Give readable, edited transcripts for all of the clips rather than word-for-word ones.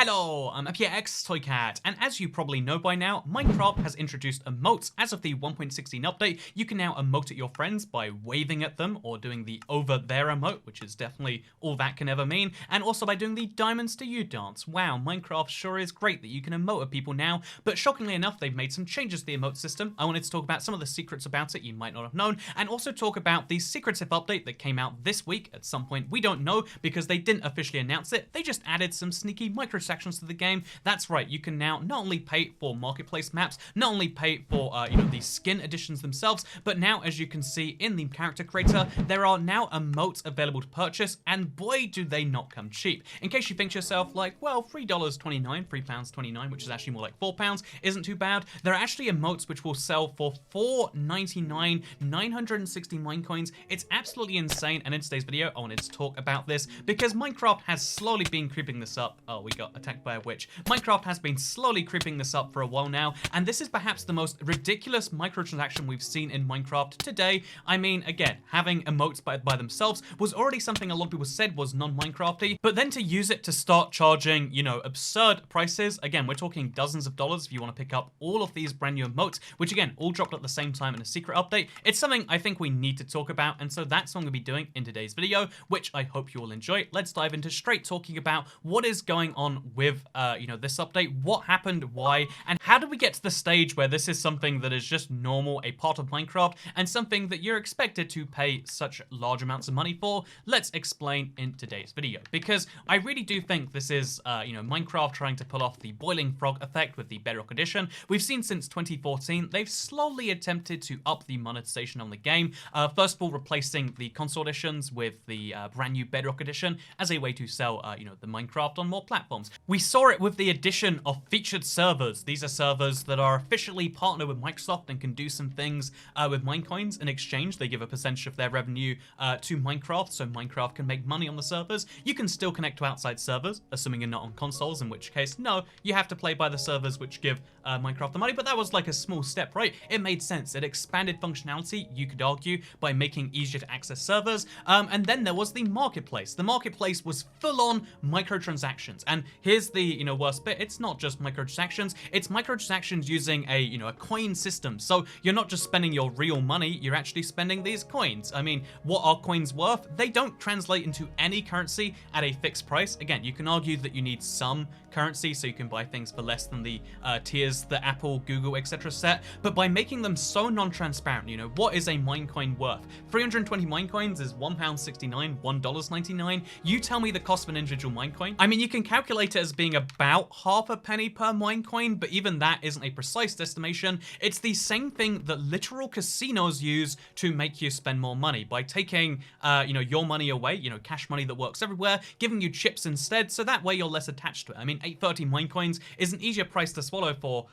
Hello, I'm FPX Toycat, and as you probably know by now, Minecraft has introduced emotes. As of the 1.16 update, you can now emote at your friends by waving at them or doing the over there emote, which is definitely all that can ever mean, and also by doing the diamonds to you dance. Wow, Minecraft sure is great that you can emote at people now, but shockingly enough, they've made some changes to the emote system. I wanted to talk about some of the secrets about it you might not have known, and also talk about the secretive update that came out this week at some point. We don't know because they didn't officially announce it, they just added some sneaky microtransactions to the game. That's right, you can now not only pay for marketplace maps, not only pay for the skin editions themselves, but now, as you can see in the character creator, there are now emotes available to purchase, and boy do they not come cheap. In case you think to yourself like, well, $3.29, £3.29, which is actually more like £4, isn't too bad. There are actually emotes which will sell for $4.99, 960 minecoins. It's absolutely insane, and in today's video I wanted to talk about this because Minecraft has slowly been creeping this up. Oh, we got attacked by a witch. Minecraft has been slowly creeping this up for a while now, and this is perhaps the most ridiculous microtransaction we've seen in Minecraft today. I mean, again, having emotes by themselves was already something a lot of people said was non-Minecrafty, but then to use it to start charging, absurd prices, again, we're talking dozens of dollars if you want to pick up all of these brand new emotes, which again, all dropped at the same time in a secret update. It's something I think we need to talk about, and so that's what I'm going to be doing in today's video, which I hope you all enjoy. Let's dive into straight talking about what is going on with, this update, what happened, why, and how did we get to the stage where this is something that is just normal, a part of Minecraft, and something that you're expected to pay such large amounts of money for. Let's explain in today's video, because I really do think this is, Minecraft trying to pull off the boiling frog effect with the Bedrock edition. We've seen since 2014, they've slowly attempted to up the monetization on the game. First of all, replacing the console editions with the brand new Bedrock edition as a way to sell, the Minecraft on more platforms. We saw it with the addition of featured servers. These are servers that are officially partnered with Microsoft and can do some things with Minecoins. In exchange, they give a percentage of their revenue to Minecraft, so Minecraft can make money on the servers. You can still connect to outside servers, assuming you're not on consoles, in which case, no, you have to play by the servers which give Minecraft the money, but that was like a small step, right? It made sense. It expanded functionality, you could argue, by making easier to access servers, and then there was the marketplace. The marketplace was full-on microtransactions, and here's the, worst bit. It's not just microtransactions, it's microtransactions using a coin system. So you're not just spending your real money, you're actually spending these coins. I mean, what are coins worth? They don't translate into any currency at a fixed price. Again, you can argue that you need some currency so you can buy things for less than the tiers that Apple, Google, etc. set, but by making them so non-transparent, what is a minecoin worth? 320 minecoins is £1.69, $1.99. You tell me the cost of an individual minecoin. I mean, you can calculate it as being about half a penny per minecoin, but even that isn't a precise estimation. It's the same thing that literal casinos use to make you spend more money by taking, your money away, cash money that works everywhere, giving you chips instead, so that way you're less attached to it. I mean, 830 minecoins is an easier price to swallow for,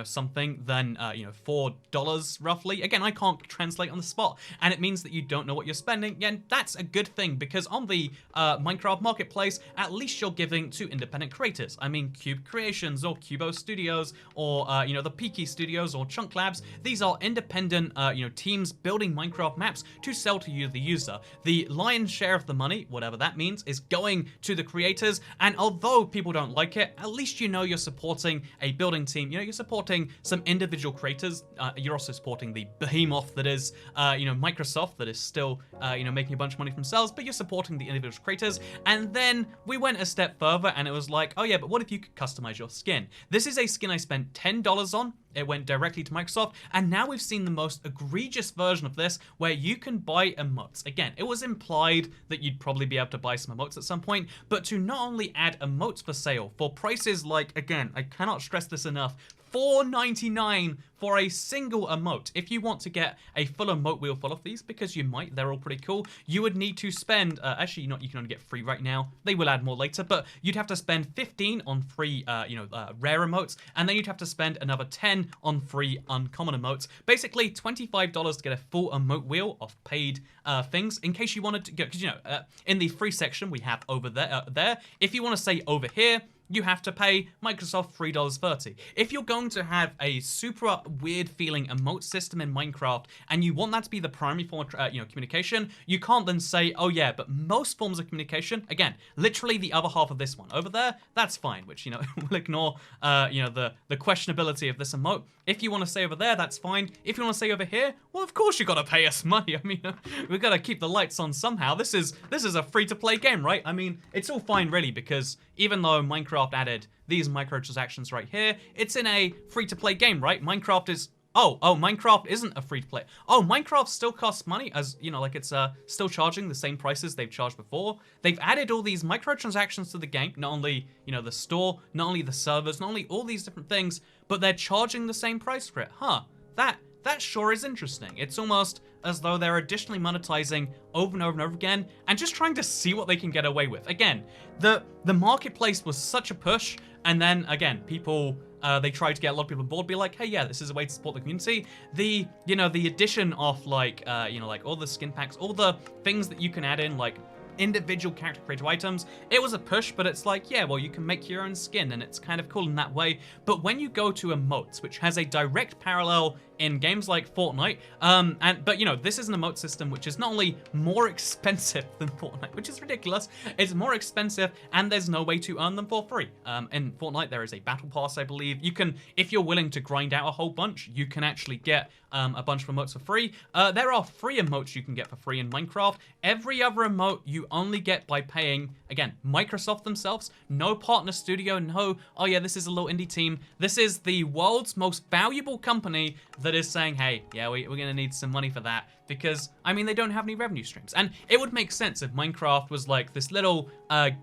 something than, $4 roughly. Again, I can't translate on the spot, and it means that you don't know what you're spending. Yeah, and that's a good thing, because on the Minecraft marketplace, at least you're giving to independent creators. I mean, Cube Creations or Cubo Studios or, the Peaky Studios or Chunk Labs. These are independent, teams building Minecraft maps to sell to you, the user. The lion's share of the money, whatever that means, is going to the creators, and although people don't like it, at least you're supporting a building team. You're supporting some individual creators. You're also supporting the behemoth that is, Microsoft, that is still, making a bunch of money for themselves, but you're supporting the individual creators. And then we went a step further, and it was like, oh yeah, but what if you could customize your skin? This is a skin I spent $10 on. It went directly to Microsoft, and now we've seen the most egregious version of this, where you can buy emotes. Again, it was implied that you'd probably be able to buy some emotes at some point, but to not only add emotes for sale for prices like, again, I cannot stress this enough, $4.99 for a single emote. If you want to get a full emote wheel full of these, because you might, they're all pretty cool, you would need to spend, actually, you can only get free right now. They will add more later, but you'd have to spend 15 on free, rare emotes, and then you'd have to spend another 10 on free uncommon emotes. Basically, $25 to get a full emote wheel of paid things, in case you wanted to get, because, in the free section, we have over there, if you want to say over here, you have to pay Microsoft $3.30. If you're going to have a super weird feeling emote system in Minecraft and you want that to be the primary form of communication, you can't then say, oh yeah, but most forms of communication, again, literally the other half of this one over there, that's fine, which, we'll ignore, the questionability of this emote. If you want to say over there, that's fine. If you want to say over here, well, of course you got to pay us money. I mean, we got to keep the lights on somehow. This is a free-to-play game, right? I mean, it's all fine, really, because even though Minecraft added these microtransactions right here, it's in a free-to-play game, right? Minecraft is... Oh, Minecraft isn't a free-to-play. Oh, Minecraft still costs money, as, it's still charging the same prices they've charged before. They've added all these microtransactions to the game, not only, the store, not only the servers, not only all these different things, but they're charging the same price for it. Huh, that sure is interesting. It's almost as though they're additionally monetizing over and over and over again and just trying to see what they can get away with. Again, the marketplace was such a push, and then, again, people... they tried to get a lot of people on board, be like, hey, yeah, this is a way to support the community. The addition of, like all the skin packs, all the things that you can add in, like, individual character creator items, it was a push, but it's like, yeah, well, you can make your own skin, and it's kind of cool in that way. But when you go to emotes, which has a direct parallel in games like Fortnite, but this is an emote system which is not only more expensive than Fortnite, which is ridiculous, it's more expensive, and there's no way to earn them for free. In Fortnite, there is a battle pass, I believe. You can, if you're willing to grind out a whole bunch, you can actually get a bunch of emotes for free. There are free emotes you can get for free in Minecraft. Every other emote you only get by paying, again, Microsoft themselves, no partner studio, no, oh yeah, this is a little indie team. This is the world's most valuable company that is saying, hey, yeah, we're gonna need some money for that, because, I mean, they don't have any revenue streams. And it would make sense if Minecraft was like this little,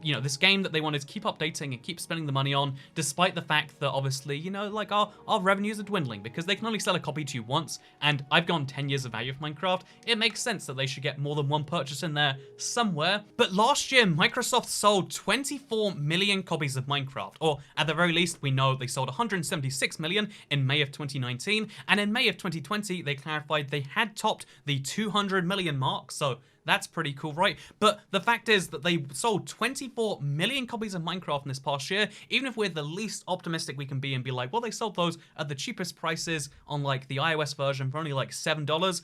this game that they wanted to keep updating and keep spending the money on, despite the fact that obviously, like our revenues are dwindling because they can only sell a copy to you once, and I've gone 10 years of value of Minecraft. It makes sense that they should get more than one purchase in there somewhere. But last year, Microsoft sold 24 million copies of Minecraft, or at the very least, we know they sold 176 million in May of 2019, and in May of 2020, they clarified they had topped the 200 million mark, so that's pretty cool, right? But the fact is that they sold 24 million copies of Minecraft in this past year. Even if we're the least optimistic we can be and be like, well, they sold those at the cheapest prices on like the iOS version for only like $7.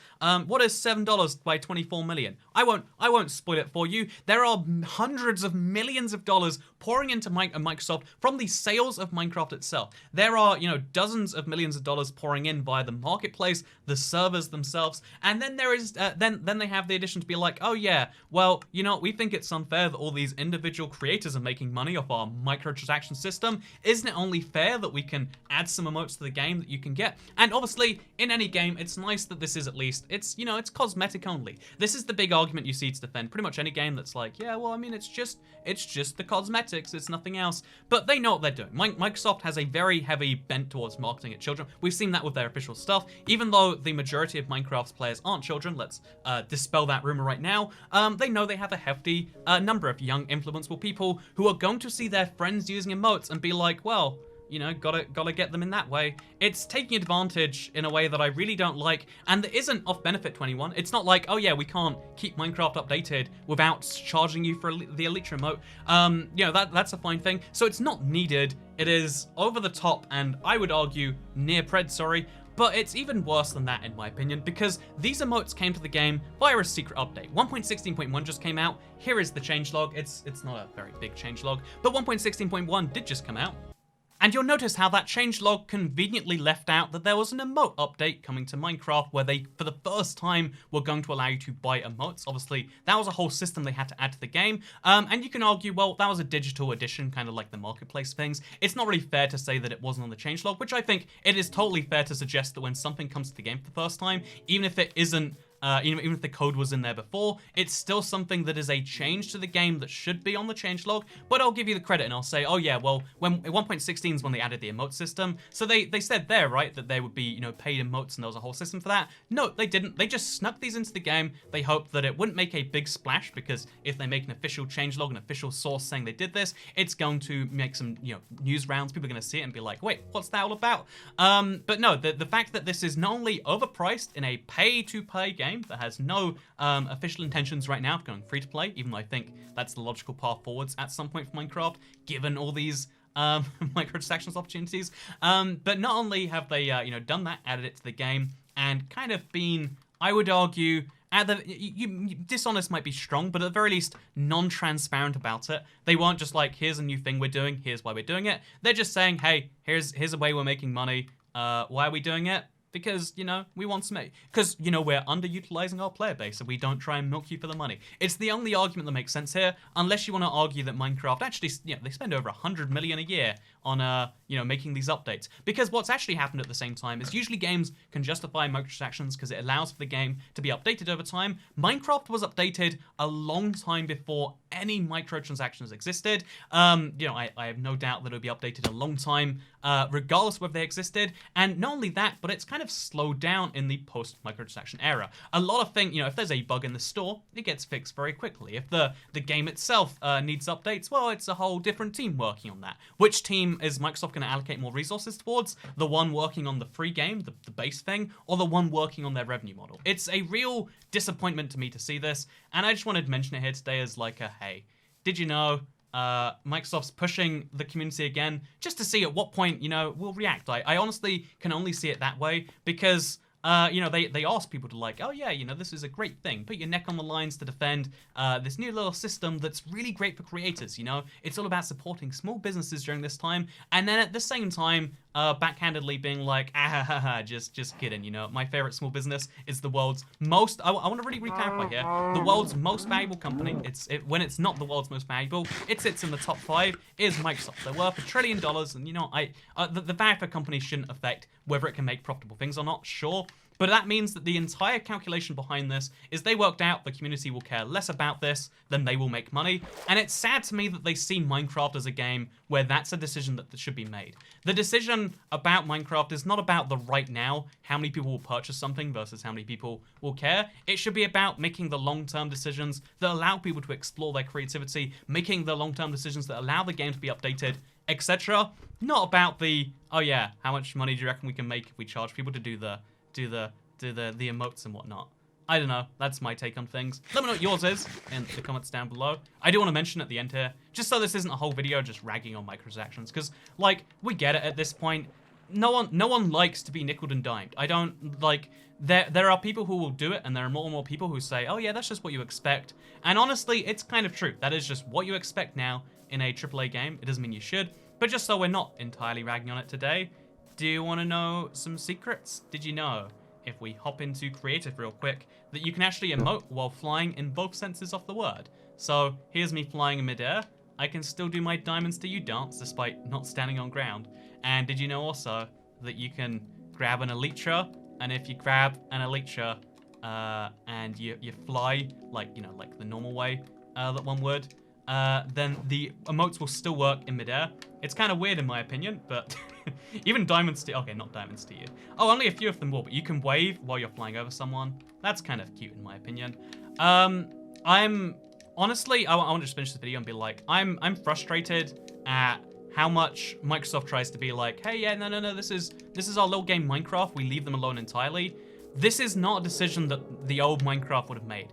What is $7 by 24 million? I won't spoil it for you. There are hundreds of millions of dollars pouring into Microsoft from the sales of Minecraft itself. There are, dozens of millions of dollars pouring in via the marketplace, the servers themselves, and then there is, then they have the addition to be like, oh yeah, well, we think it's unfair that all these individual creators are making money off our microtransaction system. Isn't it only fair that we can add some emotes to the game that you can get? And obviously, in any game, it's nice that this is at least, it's cosmetic only. This is the big argument you see to defend pretty much any game that's like, yeah, well, I mean, it's just the cosmetics, it's nothing else. But they know what they're doing. Microsoft has a very heavy bent towards marketing at children. We've seen that with their official stuff. Even though the majority of Minecraft's players aren't children, let's dispel that rumor right now. They know they have a hefty number of young, influenceable people who are going to see their friends using emotes and be like, well, gotta get them in that way. It's taking advantage in a way that I really don't like, and that isn't off benefit to anyone. It's not like, oh yeah, we can't keep Minecraft updated without charging you for the Elytra emote. That's a fine thing. So it's not needed. It is over the top, and I would argue near predatory. But it's even worse than that, in my opinion, because these emotes came to the game via a secret update. 1.16.1 just came out. Here is the changelog. It's not a very big changelog, but 1.16.1 did just come out. And you'll notice how that changelog conveniently left out that there was an emote update coming to Minecraft where they, for the first time, were going to allow you to buy emotes. Obviously, that was a whole system they had to add to the game. And you can argue, well, that was a digital edition, kind of like the marketplace things. It's not really fair to say that it wasn't on the changelog, which I think it is totally fair to suggest that when something comes to the game for the first time, even if it isn't even if the code was in there before, it's still something that is a change to the game that should be on the changelog. But I'll give you the credit and I'll say, oh yeah, well, when 1.16 is when they added the emote system. So they said there, right, that there would be, paid emotes and there was a whole system for that. No, they didn't. They just snuck these into the game. They hoped that it wouldn't make a big splash, because if they make an official changelog, an official source saying they did this, it's going to make some, news rounds. People are going to see it and be like, wait, what's that all about? But no, the fact that this is not only overpriced in a pay-to-play game that has no official intentions right now of going free to play, even though I think that's the logical path forwards at some point for Minecraft, given all these microtransactions opportunities. But not only have they, done that, added it to the game, and kind of been, I would argue, dishonest might be strong, but at the very least, non-transparent about it. They weren't just like, here's a new thing we're doing, here's why we're doing it. They're just saying, hey, here's a way we're making money. Why are we doing it? Because, we want to make... Because, we're underutilizing our player base, so we don't try and milk you for the money. It's the only argument that makes sense here, unless you want to argue that Minecraft actually, they spend over 100 million a year on, making these updates. Because what's actually happened at the same time is usually games can justify microtransactions because it allows for the game to be updated over time. Minecraft was updated a long time before any microtransactions existed. I have no doubt that it would be updated a long time, regardless of whether they existed. And not only that, but it's kind of slowed down in the post-microtransaction era. A lot of things, if there's a bug in the store, it gets fixed very quickly. If the game itself needs updates, well, it's a whole different team working on that. Which team is Microsoft going to allocate more resources towards? The one working on the free game, the base thing, or the one working on their revenue model? It's a real disappointment to me to see this, and I just wanted to mention it here today as like a, hey, did you know Microsoft's pushing the community again just to see at what point, we'll react. I honestly can only see it that way because, they ask people to like, oh yeah, this is a great thing. Put your neck on the lines to defend this new little system that's really great for creators, It's all about supporting small businesses during this time. And then at the same time, backhandedly being like, just kidding, My favorite small business is the world's most, I want to really re-clarify here, the world's most valuable company. When it's not the world's most valuable, it sits in the top 5, is Microsoft. They're worth $1 trillion, and the value for companies shouldn't affect whether it can make profitable things or not, sure. But that means that the entire calculation behind this is they worked out the community will care less about this than they will make money. And it's sad to me that they see Minecraft as a game where that's a decision that should be made. The decision about Minecraft is not about the right now, how many people will purchase something versus how many people will care. It should be about making the long-term decisions that allow people to explore their creativity, making the long-term decisions that allow the game to be updated, etc. Not about the, oh yeah, how much money do you reckon we can make if we charge people to do the emotes and whatnot. I don't know. That's my take on things. Let me know what yours is in the comments down below. I do want to mention at the end here, just so this isn't a whole video just ragging on microtransactions, because, we get it at this point. No one likes to be nickeled and dimed. I don't, there are people who will do it, and there are more and more people who say, oh yeah, that's just what you expect. And honestly, it's kind of true. That is just what you expect now in a AAA game. It doesn't mean you should. But just so we're not entirely ragging on it today, do you want to know some secrets? Did you know, if we hop into creative real quick, that you can actually emote while flying in both senses of the word? So here's me flying in midair. I can still do my diamonds to you dance despite not standing on ground. And did you know also that you can grab an elytra, and if you grab an elytra and you fly like the normal way that one would, then the emotes will still work in midair. It's kind of weird in my opinion, but even diamonds to, okay, not diamonds to you. Oh, only a few of them will, but you can wave while you're flying over someone. That's kind of cute in my opinion. I'm honestly, I want to just finish this video and be like, I'm frustrated at how much Microsoft tries to be like, hey, yeah, no, this is our little game Minecraft. We leave them alone entirely. This is not a decision that the old Minecraft would have made.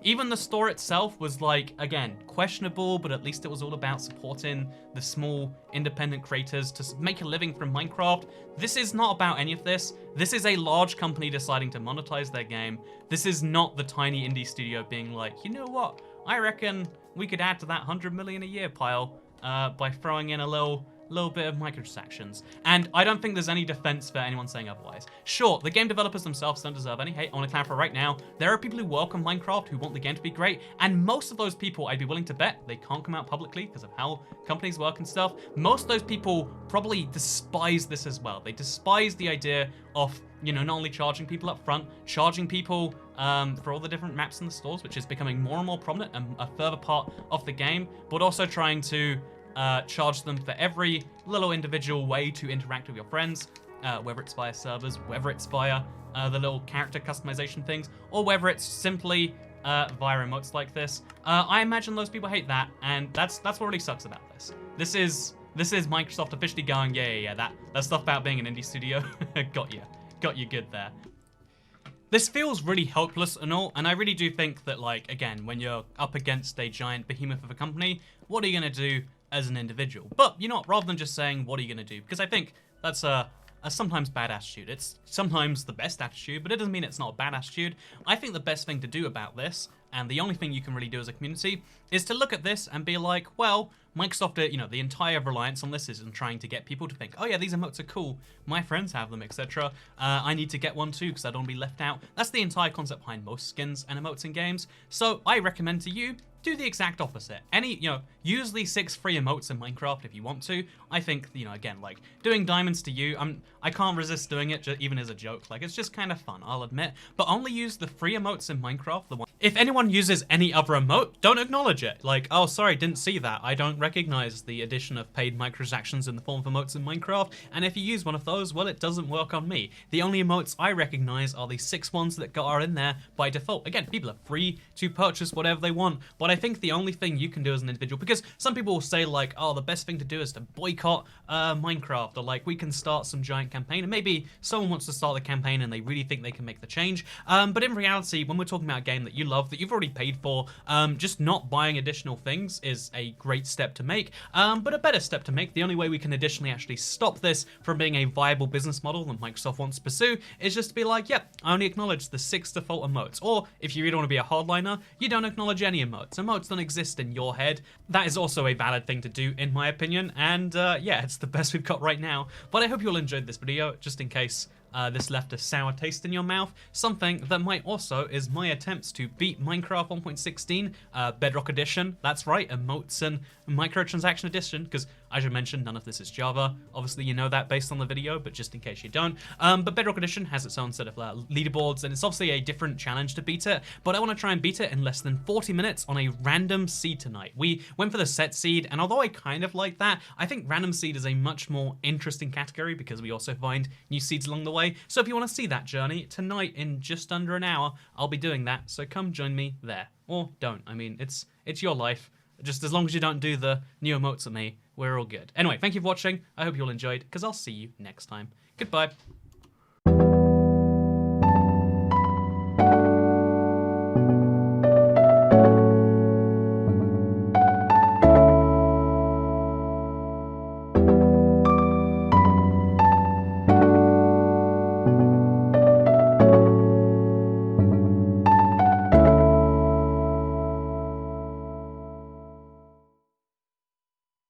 Even the store itself was again, questionable, but at least it was all about supporting the small independent creators to make a living from Minecraft. This is not about any of this. This is a large company deciding to monetize their game. This is not the tiny indie studio being like, you know what? I reckon we could add to that 100 million a year pile by throwing in a little bit of microtransactions. And I don't think there's any defense for anyone saying otherwise. Sure, the game developers themselves don't deserve any hate. I want to clarify right now, there are people who work on Minecraft who want the game to be great, and most of those people, I'd be willing to bet, they can't come out publicly because of how companies work and stuff. Most of those people probably despise this as well. They despise the idea of, not only charging people up front, charging people for all the different maps in the stores, which is becoming more and more prominent and a further part of the game, but also trying to charge them for every little individual way to interact with your friends, whether it's via servers, whether it's via the little character customization things, or whether it's simply via emotes like this. I imagine those people hate that, and that's what really sucks about this. This is Microsoft officially going, yeah, that stuff about being an indie studio, got you good there. This feels really helpless and all, and I really do think that, again, when you're up against a giant behemoth of a company, what are you gonna do? as an individual. But, you know what, rather than just saying, what are you going to do? Because I think that's a sometimes bad attitude. It's sometimes the best attitude, but it doesn't mean it's not a bad attitude. I think the best thing to do about this, and the only thing you can really do as a community, is to look at this and be like, well, Microsoft, you know, the entire reliance on this is in trying to get people to think, oh yeah, these emotes are cool, my friends have them, etc. I need to get one too because I don't want to be left out. That's the entire concept behind most skins and emotes in games. So I recommend to you, do the exact opposite. Use these 6 free emotes in Minecraft if you want to. I think, you know, again, like, doing diamonds to you, I can't resist doing it, even as a joke. Like, it's just kind of fun, I'll admit. But only use the free emotes in Minecraft. If anyone uses any other emote, don't acknowledge it. Like, oh, sorry, didn't see that. I don't recognize the addition of paid microtransactions in the form of emotes in Minecraft. And if you use one of those, well, it doesn't work on me. The only emotes I recognize are the 6 ones that are in there by default. Again, people are free to purchase whatever they want, but I think the only thing you can do as an individual, because some people will say like, oh, the best thing to do is to boycott Minecraft, or like we can start some giant campaign, and maybe someone wants to start the campaign and they really think they can make the change. But in reality, when we're talking about a game that you love, that you've already paid for, just not buying additional things is a great step to make, but a better step to make. The only way we can additionally actually stop this from being a viable business model that Microsoft wants to pursue is just to be like, yep, I only acknowledge the 6 default emotes. Or if you really want to be a hardliner, you don't acknowledge any emotes. Emotes don't exist in your head. That is also a valid thing to do, in my opinion, and yeah, it's the best we've got right now. But I hope you all enjoyed this video, just in case this left a sour taste in your mouth. Something that might also is my attempts to beat Minecraft 1.16 Bedrock Edition. That's right, Emotes and Microtransaction Edition, because I should mention none of this is Java. Obviously you know that based on the video, but just in case you don't. But Bedrock Edition has its own set of leaderboards, and it's obviously a different challenge to beat it, but I want to try and beat it in less than 40 minutes on a random seed tonight. We went for the set seed, and although I kind of like that, I think random seed is a much more interesting category because we also find new seeds along the way. So if you want to see that journey, tonight in just under an hour, I'll be doing that, so come join me there. Or don't. I mean, it's your life. Just as long as you don't do the new emotes at me, we're all good. Anyway, thank you for watching. I hope you all enjoyed, because I'll see you next time. Goodbye.